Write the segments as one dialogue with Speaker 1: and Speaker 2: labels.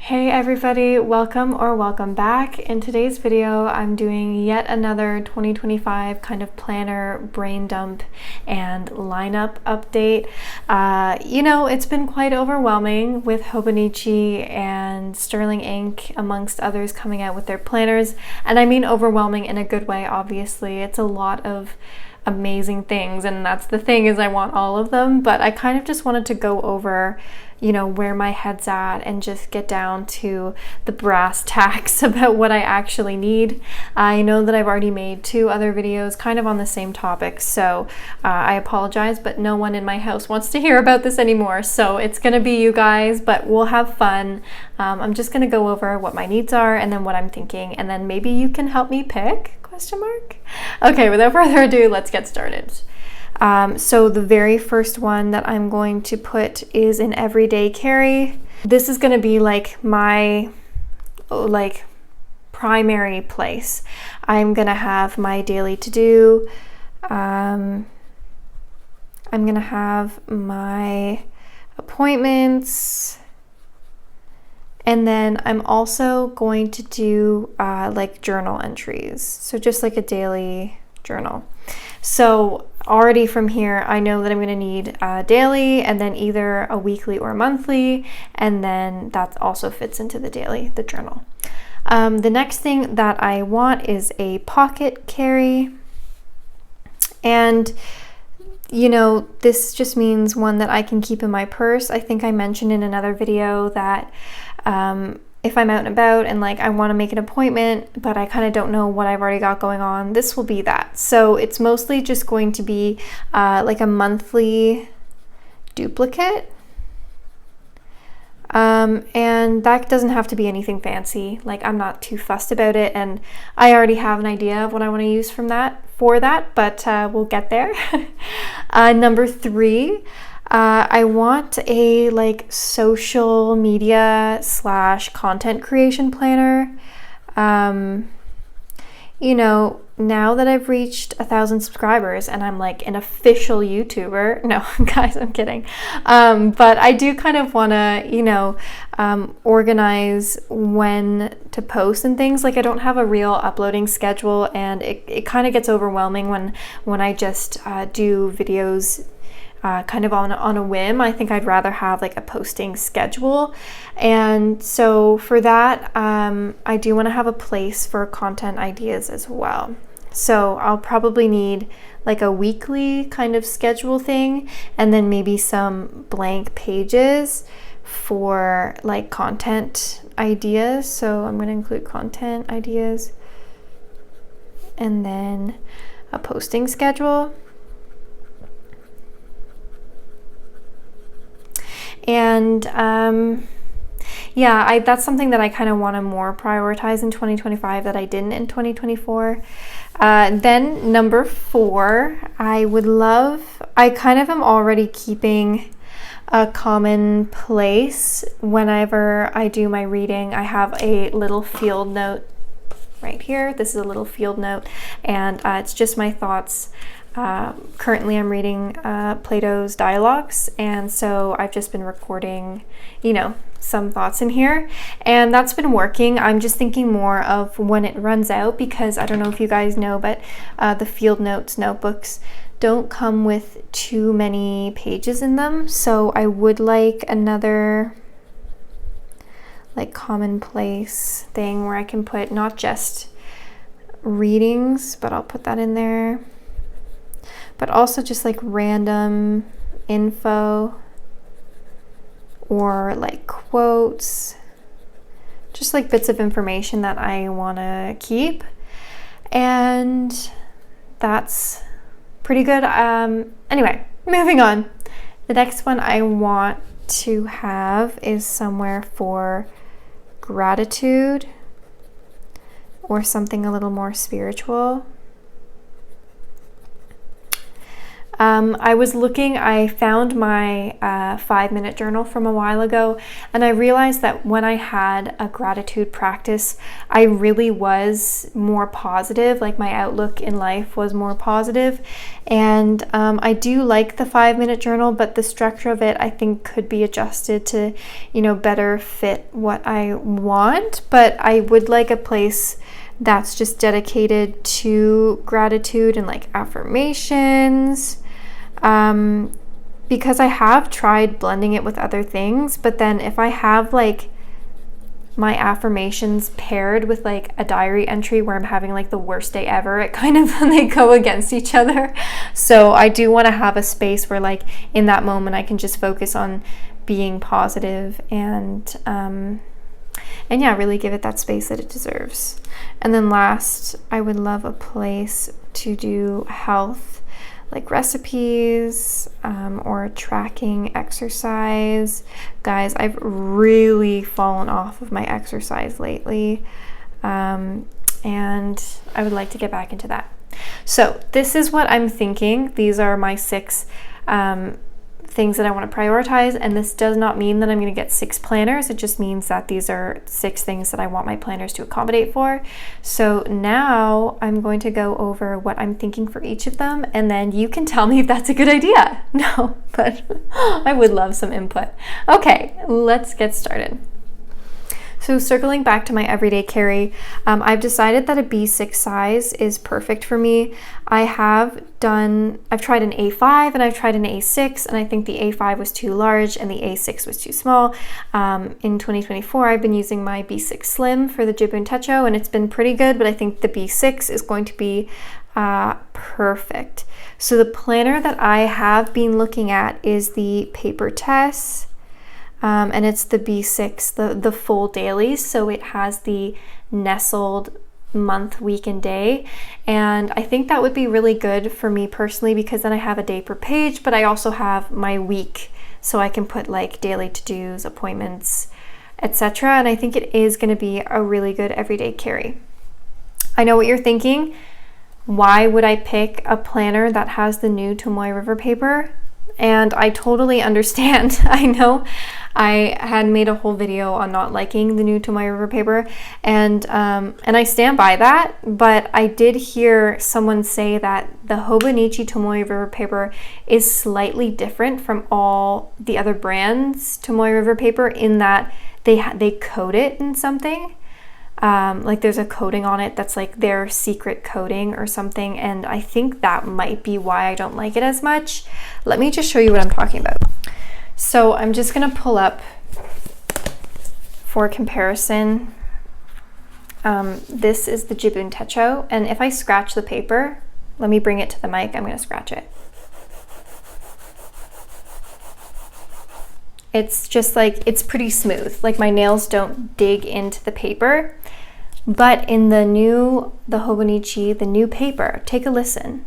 Speaker 1: Hey everybody, welcome back. In today's video, I'm doing yet another 2025 kind of planner brain dump and lineup update. It's been quite overwhelming with Hobonichi and Sterling Ink, amongst others, coming out with their planners. And I mean overwhelming in a good way, obviously. It's a lot of amazing things, and that's the thing, is I want all of them, but I kind of just wanted to go over where my head's at and just get down to the brass tacks about what I actually need. I know that I've already made 2 other videos kind of on the same topic, so I apologize, but no one in my house wants to hear about this anymore, so it's gonna be you guys, but we'll have fun. I'm just gonna go over what my needs are and then what I'm thinking, and then maybe you can help me pick? Okay, without further ado, let's get started. So the very first one that I'm going to put is an everyday carry. This is going to be like my primary place. I'm going to have my daily to-do. I'm going to have my appointments. And then I'm also going to do like journal entries. So just like a daily journal. So already from here, I know that I'm going to need daily, and then either a weekly or monthly. And then that also fits into the daily, the journal. The next thing that I want is a pocket carry. And this just means one that I can keep in my purse. I think I mentioned in another video that if I'm out and about and I want to make an appointment, but I kind of don't know what I've already got going on, this will be that. So it's mostly just going to be like a monthly duplicate. And that doesn't have to be anything fancy. I'm not too fussed about it, and I already have an idea of what I want to use for that, but we'll get there. Number 3, I want a social media / content creation planner. Now that I've reached 1,000 subscribers and I'm an official YouTuber, no, guys, I'm kidding. But I do kind of want to, organize when to post and things. I don't have a real uploading schedule, and it kind of gets overwhelming when I just do videos kind of on a whim. I think I'd rather have a posting schedule. And so for that, I do want to have a place for content ideas as well. So I'll probably need a weekly kind of schedule thing, and then maybe some blank pages for content ideas. So I'm going to include content ideas and then a posting schedule. And that's something that I kind of want to more prioritize in 2025 that I didn't in 2024. Then number 4, I kind of am already keeping a common place whenever I do my reading. I have a little field note right here. This is a little field note, and it's just my thoughts. Currently I'm reading Plato's Dialogues, and so I've just been recording, some thoughts in here, and that's been working. I'm just thinking more of when it runs out, because I don't know if you guys know, but the field notes notebooks don't come with too many pages in them, so I would like another commonplace thing where I can put not just readings, but I'll put that in there, but also just random info or quotes, just bits of information that I want to keep. And that's pretty good. Anyway, moving on. The next one I want to have is somewhere for gratitude or something a little more spiritual. I found my 5-minute journal from a while ago, and I realized that when I had a gratitude practice, I really was more positive, like my outlook in life was more positive. And I do like the 5-minute journal, but the structure of it I think could be adjusted to, better fit what I want. But I would like a place that's just dedicated to gratitude and like affirmations, because I have tried blending it with other things, but then if I have like my affirmations paired with like a diary entry where I'm having like the worst day ever, it kind of they go against each other. So I do want to have a space where like in that moment I can just focus on being positive and yeah, really give it that space that it deserves. And then last, I would love a place to do health, like recipes, or tracking exercise. Guys, I've really fallen off of my exercise lately, and I would like to get back into that. So this is what I'm thinking. These are my 6 things that I want to prioritize, and this does not mean that I'm going to get 6 planners. It just means that these are 6 things that I want my planners to accommodate for. So now I'm going to go over what I'm thinking for each of them, and then you can tell me if that's a good idea. No, but I would love some input. Okay, let's get started. So circling back to my everyday carry, I've decided that a B6 size is perfect for me. I've tried an A5 and I've tried an A6, and I think the A5 was too large and the A6 was too small. In 2024, I've been using my B6 Slim for the Jibun Techo, and it's been pretty good, but I think the B6 is going to be perfect. So the planner that I have been looking at is the Paper Tess. And it's the B6, the full dailies, so it has the nestled month, week, and day. And I think that would be really good for me personally, because then I have a day per page, but I also have my week, so I can put like daily to-dos, appointments, etc. And I think it is going to be a really good everyday carry. I know what you're thinking. Why would I pick a planner that has the new Tomoe River paper? And I totally understand. I know I had made a whole video on not liking the new Tomoe River paper, and I stand by that, but I did hear someone say that the hobonichi Tomoe River paper is slightly different from all the other brands Tomoe River paper in that they coat it in something. Like there's a coating on it that's like their secret coating or something, and I think that might be why I don't like it as much. Let me just show you what I'm talking about. So I'm just gonna pull up for comparison. This is the Jibun Techo, and if I scratch the paper, let me bring it to the mic, I'm gonna scratch it. It's just like, it's pretty smooth. Like my nails don't dig into the paper. But in the hobonichi, the new paper, take a listen.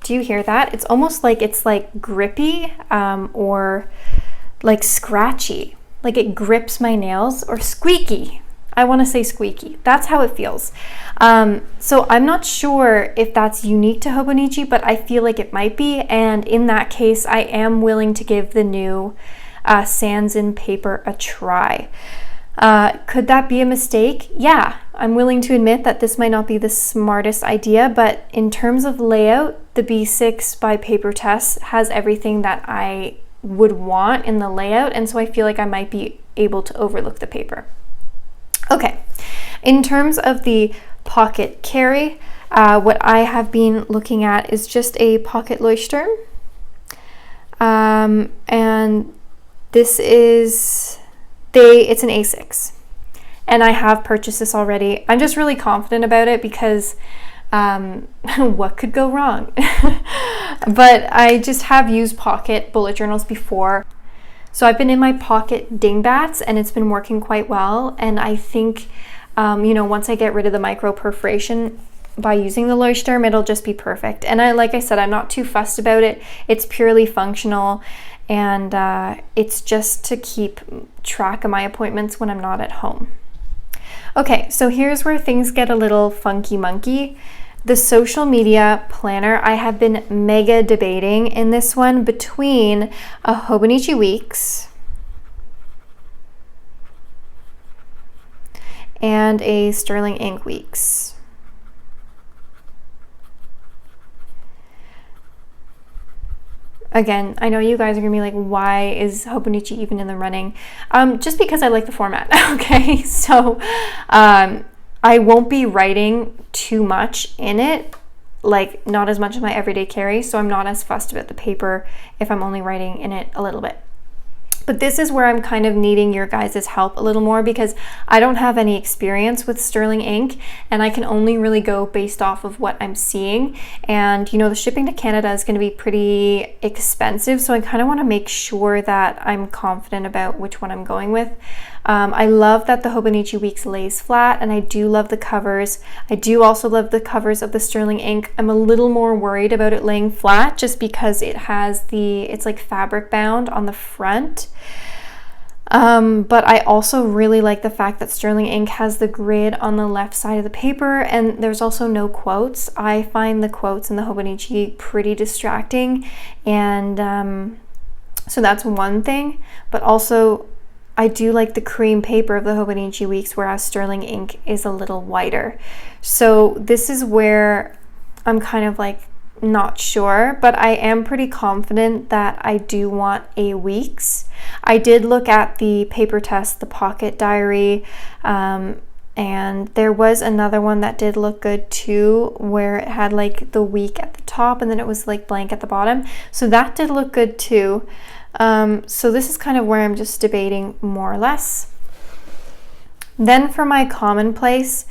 Speaker 1: Do you hear that? It's almost like it's like grippy, or like scratchy. Like it grips my nails, or squeaky. I want to say squeaky. That's how it feels. So I'm not sure if that's unique to hobonichi, but I feel like it might be. And in that case, I am willing to give the new Sans in paper a try. Could that be a mistake? Yeah, I'm willing to admit that this might not be the smartest idea, but in terms of layout, the B6 by Paper Tess has everything that I would want in the layout, and so I feel like I might be able to overlook the paper. Okay, in terms of the pocket carry, what I have been looking at is just a pocket Leuchtturm, and this is it's an A6, and I have purchased this already. I'm just really confident about it because what could go wrong? But I just have used pocket bullet journals before. So I've been in my pocket dingbats, and it's been working quite well. And I think, once I get rid of the micro perforation by using the Leuchtturm, it'll just be perfect. And like I said, I'm not too fussed about it. It's purely functional, and it's just to keep track of my appointments when I'm not at home. Okay, so here's where things get a little funky monkey. The social media planner, I have been mega debating in this one between a Hobonichi Weeks and a Sterling Ink Weeks. Again, I know you guys are gonna be like, why is Hobonichi even in the running? Just because I like the format, okay? So I won't be writing too much in it, like not as much as my everyday carry, so I'm not as fussed about the paper if I'm only writing in it a little bit. But this is where I'm kind of needing your guys' help a little more, because I don't have any experience with Sterling ink and I can only really go based off of what I'm seeing. And you know, the shipping to Canada is going to be pretty expensive, so I kind of want to make sure that I'm confident about which one I'm going with. I love that the Hobonichi Weeks lays flat, and I do love the covers. I do also love the covers of the Sterling ink. I'm a little more worried about it laying flat just because it has it's like fabric bound on the front. But I also really like the fact that Sterling ink has the grid on the left side of the paper, and there's also no quotes. I find the quotes in the Hobonichi pretty distracting, and so that's one thing. But also I do like the cream paper of the Hobonichi Weeks, whereas Sterling ink is a little whiter. So this is where I'm kind of like not sure, but I am pretty confident that I do want a Weeks. I did look at the paper test, the pocket diary, and there was another one that did look good too, where it had like the week at the top and then it was like blank at the bottom. So that did look good too. So this is kind of where I'm just debating more or less. Then for my commonplace,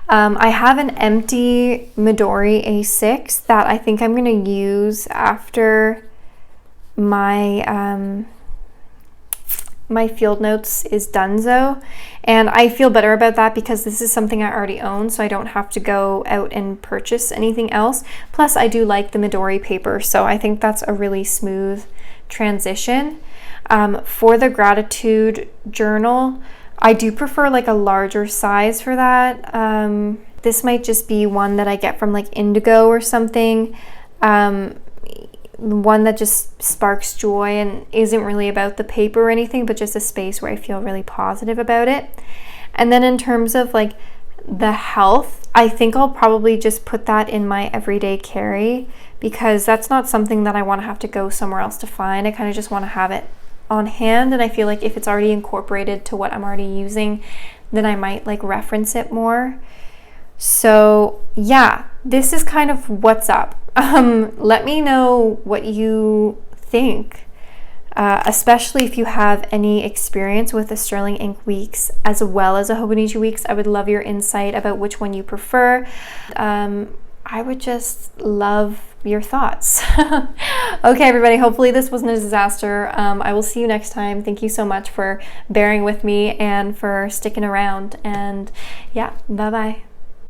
Speaker 1: I have an empty Midori A6 that I think I'm going to use after my my field notes is donezo, and I feel better about that because this is something I already own, so I don't have to go out and purchase anything else. Plus I do like the Midori paper, so I think that's a really smooth transition. For the gratitude journal, I do prefer like a larger size for that. This might just be one that I get from like Indigo or something. One that just sparks joy and isn't really about the paper or anything, but just a space where I feel really positive about it. And then in terms of like the health, I think I'll probably just put that in my everyday carry, because that's not something that I want to have to go somewhere else to find. I kind of just want to have it on hand, and I feel like if it's already incorporated to what I'm already using, then I might like reference it more. So yeah, this is kind of what's up. Let me know what you think, especially if you have any experience with the Sterling ink Weeks as well as a Hobonichi Weeks. I would love your insight about which one you prefer. I would just love your thoughts. Okay, everybody, hopefully this wasn't a disaster. I will see you next time. Thank you so much for bearing with me and for sticking around. And yeah, bye-bye.